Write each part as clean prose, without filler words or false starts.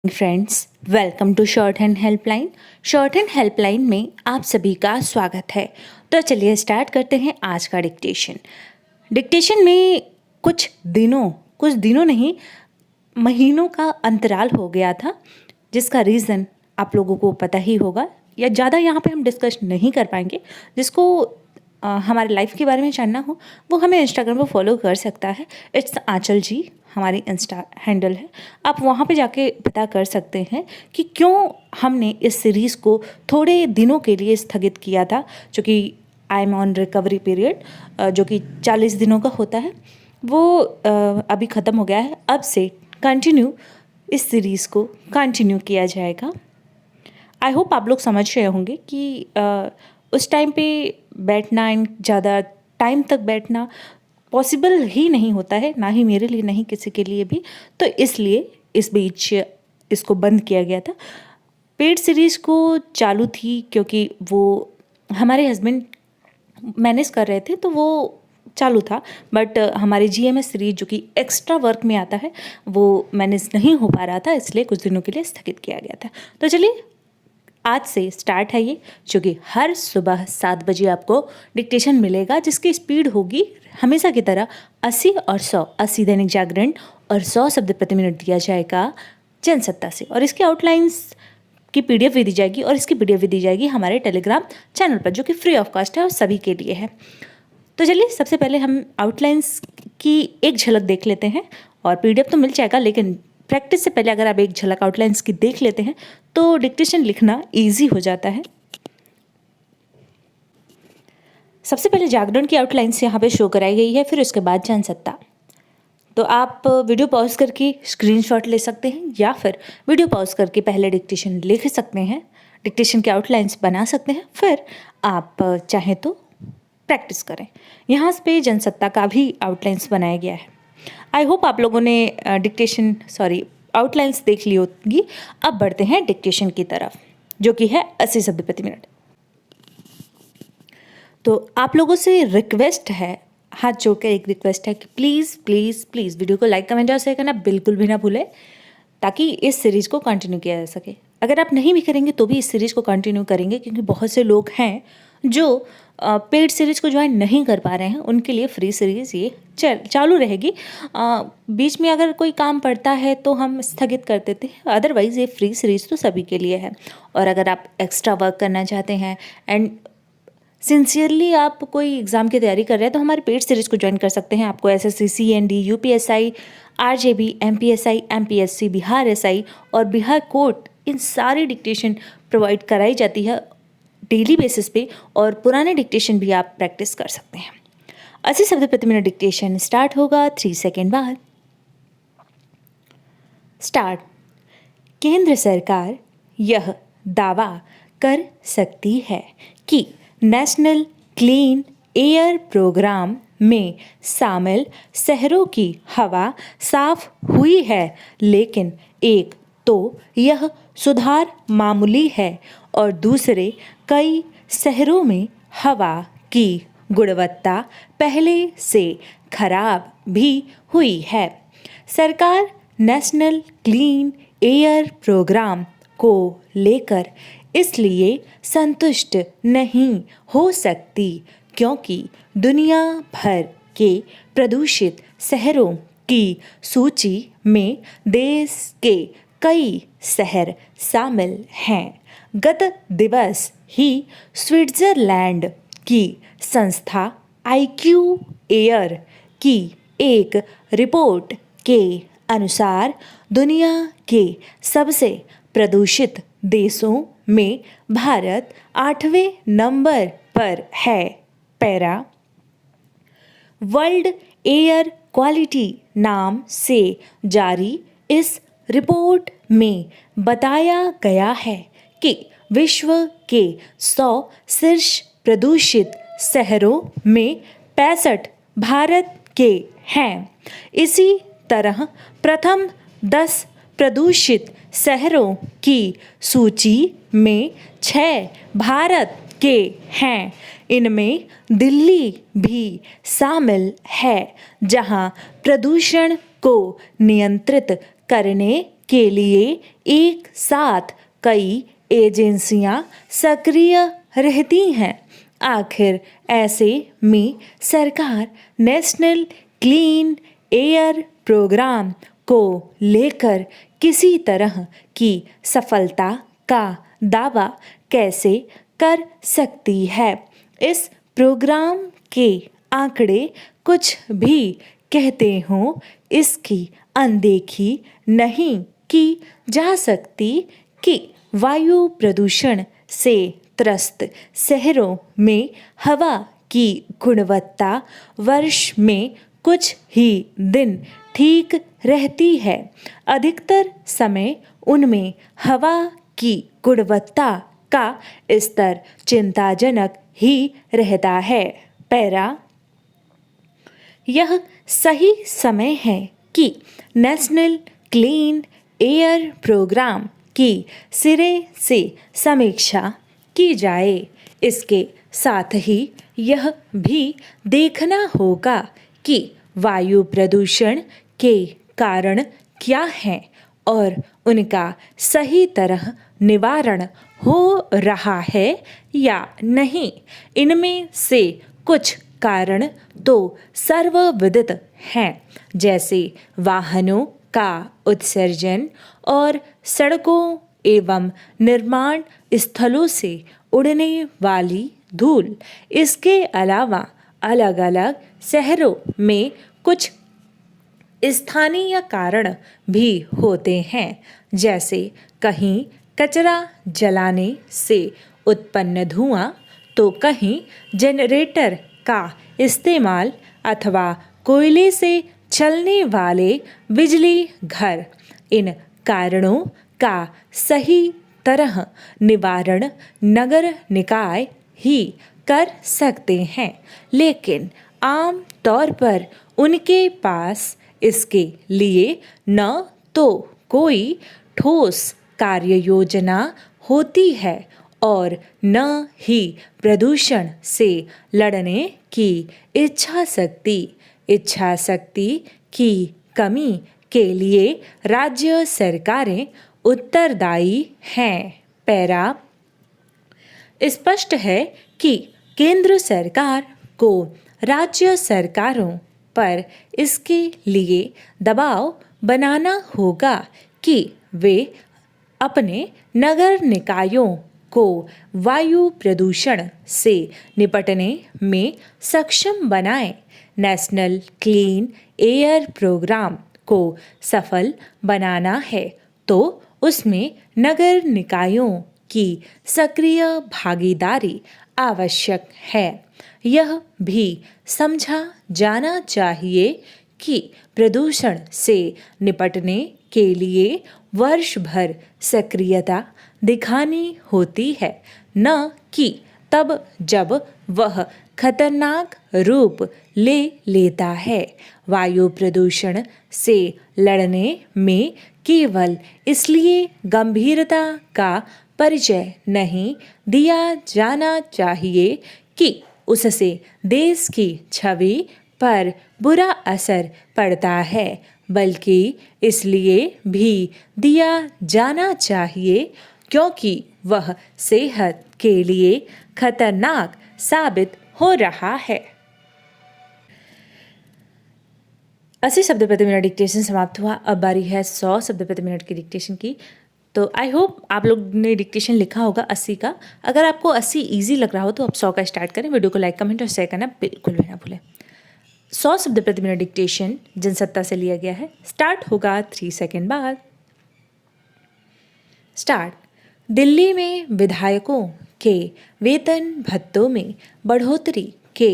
Friends, welcome to shorthand helpline. Shorthand helpline में आप सभी का स्वागत है। तो चलिए स्टार्ट करते हैं आज का डिक्टेशन में कुछ दिनों नहीं, महीनों का अंतराल हो गया था, जिसका रीज़न आप लोगों को पता ही होगा, या ज़्यादा यहाँ पे हम डिस्कस नहीं कर पाएंगे। जिसको हमारे लाइफ के बारे में जानना हो वो हमें इंस्टाग्राम पर फॉलो कर सकता है। इट्स आंचल जी हमारी इंस्टा हैंडल है। आप वहाँ पे जाके पता कर सकते हैं कि क्यों हमने इस सीरीज़ को थोड़े दिनों के लिए स्थगित किया था, जो कि I am on recovery period, जो कि 40 दिनों का होता है, वो अभी ख़त्म हो गया है। अब से कंटिन्यू इस सीरीज़ को कंटिन्यू किया जाएगा। आई होप आप लोग समझ रहे होंगे कि उस टाइम पे बैठना एंड ज़्यादा टाइम तक बैठना पॉसिबल ही नहीं होता है, ना ही मेरे लिए, नहीं किसी के लिए भी। तो इसलिए इस बीच इसको बंद किया गया था। पेड सीरीज़ को चालू थी क्योंकि वो हमारे हस्बैंड मैनेज कर रहे थे, तो वो चालू था। बट हमारे जीएमएस सीरीज जो कि एक्स्ट्रा वर्क में आता है वो मैनेज नहीं हो पा रहा था, इसलिए कुछ दिनों के लिए स्थगित किया गया था। तो चलिए आज से स्टार्ट है ये, जो कि हर सुबह 7 बजे आपको डिक्टेशन मिलेगा, जिसकी स्पीड होगी हमेशा की तरह 80 और 100। 80 दैनिक जागरण और 100 शब्द प्रति मिनट दिया जाएगा जनसत्ता से, और इसकी आउटलाइंस की पीडीएफ भी दी जाएगी, और इसकी पीडीएफ भी दी जाएगी हमारे टेलीग्राम चैनल पर, जो कि फ्री ऑफ कॉस्ट है और सभी के लिए है। तो चलिए सबसे पहले हम आउटलाइंस की एक झलक देख लेते हैं, और पीडीएफ तो मिल जाएगा, लेकिन प्रैक्टिस से पहले अगर आप एक झलक आउटलाइंस की देख लेते हैं तो डिक्टेशन लिखना ईजी हो जाता है। सबसे पहले जागरण की आउटलाइंस यहाँ पे शो कराई गई है, फिर उसके बाद जनसत्ता। तो आप वीडियो पॉज करके स्क्रीनशॉट ले सकते हैं, या फिर वीडियो पॉज करके पहले डिक्टेशन लिख सकते हैं, डिक्टेशन की आउटलाइंस बना सकते हैं, फिर आप चाहें तो प्रैक्टिस करें। यहाँ पे जनसत्ता का भी आउटलाइंस बनाया गया है। आई होप आप लोगों ने आउटलाइंस देख ली होगी। अब बढ़ते हैं डिक्टेशन की तरफ, जो कि है 80 शब्द प्रति मिनट। तो आप लोगों से रिक्वेस्ट है, हाथ जोड़कर एक रिक्वेस्ट है कि प्लीज़ प्लीज़ प्लीज़ वीडियो को लाइक, कमेंट और शेयर करना बिल्कुल भी ना भूलें, ताकि इस सीरीज़ को कंटिन्यू किया जा सके। अगर आप नहीं भी करेंगे तो भी इस सीरीज़ को कंटिन्यू करेंगे, क्योंकि बहुत से लोग हैं जो पेड सीरीज़ को ज्वाइन नहीं कर पा रहे हैं। उनके लिए फ्री सीरीज़ ये चालू रहेगी। बीच में अगर कोई काम पड़ता है तो हम स्थगित कर देते हैं, अदरवाइज़ ये फ्री सीरीज़ तो सभी के लिए है। और अगर आप एक्स्ट्रा वर्क करना चाहते हैं एंड सिंसियरली आप कोई एग्ज़ाम की तैयारी कर रहे हैं, तो हमारे पेड सीरीज़ को ज्वाइन कर सकते हैं। आपको SSC, CND, UPSI, RJB, MPSI, MPSC, Bihar SI और बिहार कोर्ट, इन सारी डिक्टेशन प्रोवाइड कराई जाती है डेली बेसिस पे, और पुराने डिक्टेशन भी आप प्रैक्टिस कर सकते हैं। 80 शब्द प्रति मिनट डिक्टेशन स्टार्ट होगा 3 सेकेंड बाद। स्टार्ट। केंद्र सरकार यह दावा कर सकती है कि नेशनल क्लीन एयर प्रोग्राम में शामिल शहरों की हवा साफ हुई है, लेकिन एक तो यह सुधार मामूली है, और दूसरे कई शहरों में हवा की गुणवत्ता पहले से खराब भी हुई है। सरकार नेशनल क्लीन एयर प्रोग्राम को लेकर इसलिए संतुष्ट नहीं हो सकती क्योंकि दुनिया भर के प्रदूषित शहरों की सूची में देश के कई शहर शामिल हैं। गत दिवस ही स्विट्ज़रलैंड की संस्था आईक्यू एयर की एक रिपोर्ट के अनुसार दुनिया के सबसे प्रदूषित देशों में भारत 8वें नंबर पर है। पैरा। वर्ल्ड एयर क्वालिटी नाम से जारी इस रिपोर्ट में बताया गया है कि विश्व के 100 शीर्ष प्रदूषित शहरों में 65 भारत के हैं। इसी तरह प्रथम 10 प्रदूषित शहरों की सूची में 6 भारत के हैं। इनमें दिल्ली भी शामिल है, जहां प्रदूषण को नियंत्रित करने के लिए एक साथ कई एजेंसियां सक्रिय रहती हैं। आखिर ऐसे में सरकार नेशनल क्लीन एयर प्रोग्राम को लेकर किसी तरह की सफलता का दावा कैसे कर सकती है? इस प्रोग्राम के आंकड़े कुछ भी कहते हों, इसकी अनदेखी नहीं की जा सकती कि वायु प्रदूषण से त्रस्त शहरों में हवा की गुणवत्ता वर्ष में कुछ ही दिन ठीक रहती है। अधिकतर समय उनमें हवा की गुणवत्ता का स्तर चिंताजनक ही रहता है। पैरा, यह सही समय है कि नेशनल क्लीन एयर प्रोग्राम की सिरे से समीक्षा की जाए। इसके साथ ही यह भी देखना होगा कि वायु प्रदूषण के कारण क्या हैं और उनका सही तरह निवारण हो रहा है या नहीं। इनमें से कुछ कारण तो सर्वविदित हैं, जैसे वाहनों का उत्सर्जन और सड़कों एवं निर्माण स्थलों से उड़ने वाली धूल। इसके अलावा अलग अलग शहरों में कुछ स्थानीय कारण भी होते हैं, जैसे कहीं कचरा जलाने से उत्पन्न धुआं, तो कहीं जनरेटर का इस्तेमाल अथवा कोयले से चलने वाले बिजली घर। इन कारणों का सही तरह निवारण नगर निकाय ही कर सकते हैं, लेकिन आम तौर पर उनके पास इसके लिए न तो कोई ठोस कार्य योजना होती है और न ही प्रदूषण से लड़ने की इच्छा शक्ति की कमी के लिए राज्य सरकारें उत्तरदायी हैं। पैरा, स्पष्ट है कि केंद्र सरकार को राज्य सरकारों पर इसके लिए दबाव बनाना होगा कि वे अपने नगर निकायों को वायु प्रदूषण से निपटने में सक्षम बनाएं। नेशनल क्लीन एयर प्रोग्राम को सफल बनाना है तो उसमें नगर निकायों की सक्रिय भागीदारी आवश्यक है। यह भी समझा जाना चाहिए कि प्रदूषण से निपटने के लिए वर्ष भर सक्रियता दिखानी होती है, न कि तब जब वह खतरनाक रूप ले लेता है। वायु प्रदूषण से लड़ने में केवल इसलिए गंभीरता का परिचय नहीं दिया जाना चाहिए कि उससे देश की छवि पर बुरा असर पड़ता है, बल्कि इसलिए भी दिया जाना चाहिए क्योंकि वह सेहत के लिए खतरनाक साबित हो रहा है। 80 शब्द प्रति मिनट डिक्टेशन समाप्त हुआ। अब बारी है 100 शब्द प्रति मिनट की डिक्टेशन की। तो आई होप आप लोग ने डिक्टेशन लिखा होगा 80 का। अगर आपको 80 इजी लग रहा हो तो आप 100 का स्टार्ट करें। वीडियो को लाइक, कमेंट और शेयर करना बिल्कुल भी ना भूलें। 100 शब्द प्रति मिनट डिक्टेशन जनसत्ता से लिया गया है। स्टार्ट होगा 3 सेकेंड बाद। स्टार्ट। दिल्ली में विधायकों के वेतन भत्तों में बढ़ोतरी के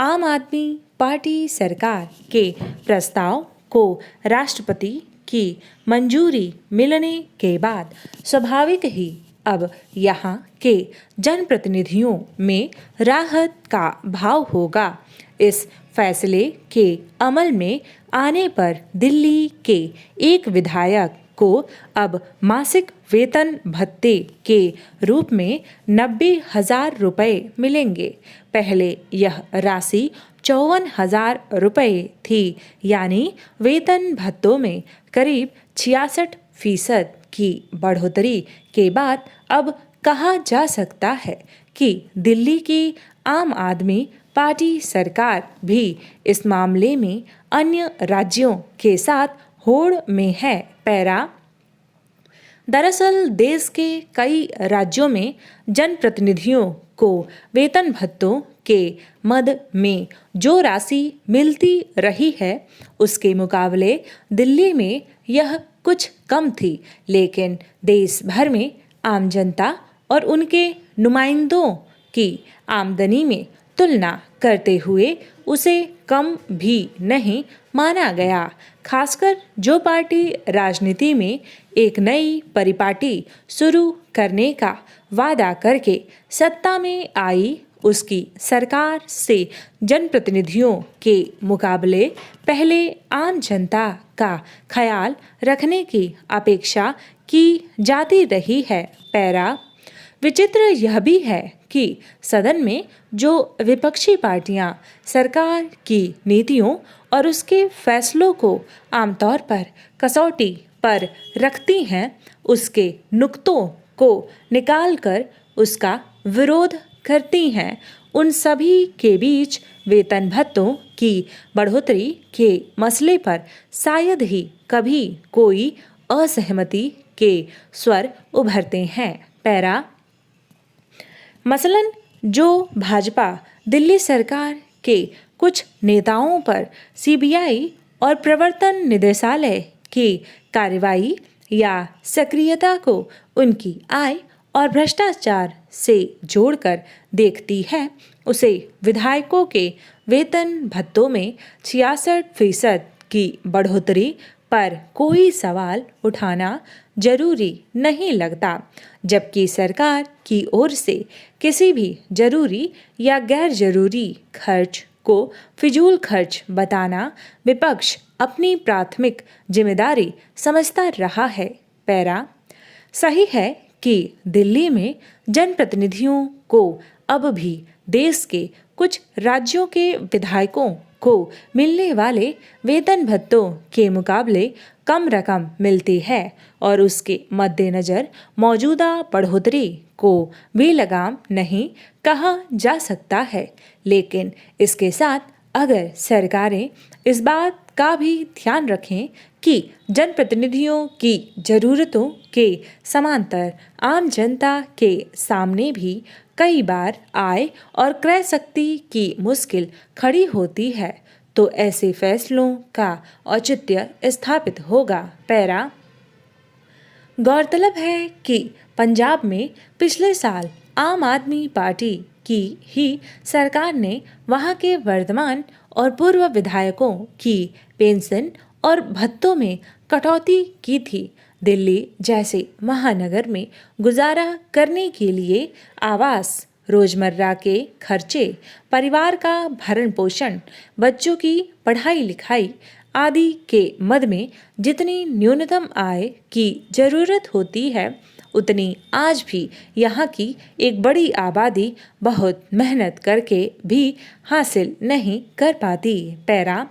आम आदमी पार्टी सरकार के प्रस्ताव को राष्ट्रपति की मंजूरी मिलने के बाद स्वाभाविक ही अब यहाँ के जनप्रतिनिधियों में राहत का भाव होगा। इस फैसले के अमल में आने पर दिल्ली के एक विधायक को अब मासिक वेतन भत्ते के रूप में 90,000 रुपये मिलेंगे। पहले यह राशि 54,000 रुपये थी, यानी वेतन भत्तों में करीब 66 फीसद की बढ़ोतरी के बाद अब कहा जा सकता है कि दिल्ली की आम आदमी पार्टी सरकार भी इस मामले में अन्य राज्यों के साथ होड़ में है। पैरा। दरअसल देश के कई राज्यों में जनप्रतिनिधियों को वेतन भत्तों के मद में जो राशि मिलती रही है उसके मुकाबले दिल्ली में यह कुछ कम थी, लेकिन देश भर में आम जनता और उनके नुमाइंदों की आमदनी में तुलना करते हुए उसे कम भी नहीं माना गया। खासकर जो पार्टी राजनीति में एक नई परिपाटी शुरू करने का वादा करके सत्ता में आई, उसकी सरकार से जनप्रतिनिधियों के मुकाबले पहले आम जनता का ख्याल रखने की अपेक्षा की जाती रही है। पैरा। विचित्र यह भी है कि सदन में जो विपक्षी पार्टियां सरकार की नीतियों और उसके फैसलों को आमतौर पर कसौटी पर रखती हैं, उसके नुक्तों को निकालकर उसका विरोध करती हैं, उन सभी के बीच वेतन भत्तों की बढ़ोतरी के मसले पर शायद ही कभी कोई असहमति के स्वर उभरते हैं। पैरा। मसलन जो भाजपा दिल्ली सरकार के कुछ नेताओं पर सीबीआई और प्रवर्तन निदेशालय की कार्रवाई या सक्रियता को उनकी आय और भ्रष्टाचार से जोड़कर देखती है, उसे विधायकों के वेतन भत्तों में 66% की बढ़ोतरी पर कोई सवाल उठाना जरूरी नहीं लगता, जबकि सरकार की ओर से किसी भी जरूरी या गैर जरूरी खर्च को फिजूल खर्च बताना विपक्ष अपनी प्राथमिक जिम्मेदारी समझता रहा है। पैरा। सही है कि दिल्ली में जनप्रतिनिधियों को अब भी देश के कुछ राज्यों के विधायकों को मिलने वाले वेतन भत्तों के मुकाबले कम रकम मिलती है और उसके मद्देनज़र मौजूदा बढ़ोतरी को भी लगाम नहीं कहा जा सकता है, लेकिन इसके साथ अगर सरकारें इस बात का भी ध्यान रखें कि जनप्रतिनिधियों की ज़रूरतों के समांतर आम जनता के सामने भी कई बार आय और क्रय शक्ति की मुश्किल खड़ी होती है, तो ऐसे फैसलों का औचित्य स्थापित होगा। पैरा। गौरतलब है कि पंजाब में पिछले साल आम आदमी पार्टी की ही सरकार ने वहां के वर्तमान और पूर्व विधायकों की पेंशन और भत्तों में कटौती की थी। दिल्ली जैसे महानगर में गुजारा करने के लिए आवास, रोजमर्रा के खर्चे, परिवार का भरण पोषण, बच्चों की पढ़ाई लिखाई आदि के मद में जितनी न्यूनतम आय की जरूरत होती है, उतनी आज भी यहाँ की एक बड़ी आबादी बहुत मेहनत करके भी हासिल नहीं कर पाती। पैरा।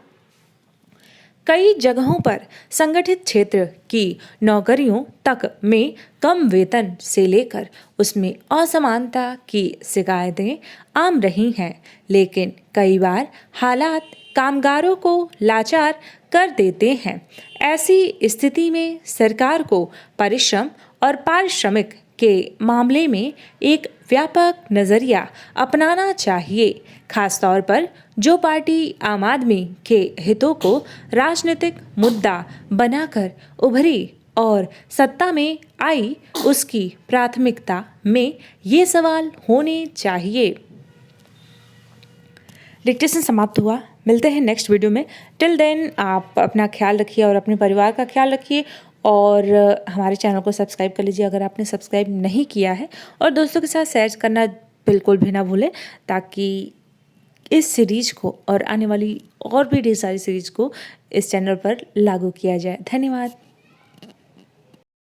कई जगहों पर संगठित क्षेत्र की नौकरियों तक में कम वेतन से लेकर उसमें असमानता की शिकायतें आम रही हैं, लेकिन कई बार हालात कामगारों को लाचार कर देते हैं। ऐसी स्थिति में सरकार को परिश्रम और पारिश्रमिक के मामले में एक व्यापक नज़रिया अपनाना चाहिए, खासतौर पर जो पार्टी आम आदमी के हितों को राजनीतिक मुद्दा बनाकर उभरी और सत्ता में आई, उसकी प्राथमिकता में ये सवाल होने चाहिए। डिक्टेशन समाप्त हुआ। मिलते हैं नेक्स्ट वीडियो में। टिल देन आप अपना ख्याल रखिए और अपने परिवार का ख्याल रखिए और हमारे चैनल को सब्सक्राइब कर लीजिए अगर आपने सब्सक्राइब नहीं किया है, और दोस्तों के साथ शेयर करना बिल्कुल भी ना भूलें, ताकि इस सीरीज को और आने वाली और भी ढेर सारी सीरीज को इस चैनल पर लागू किया जाए। धन्यवाद।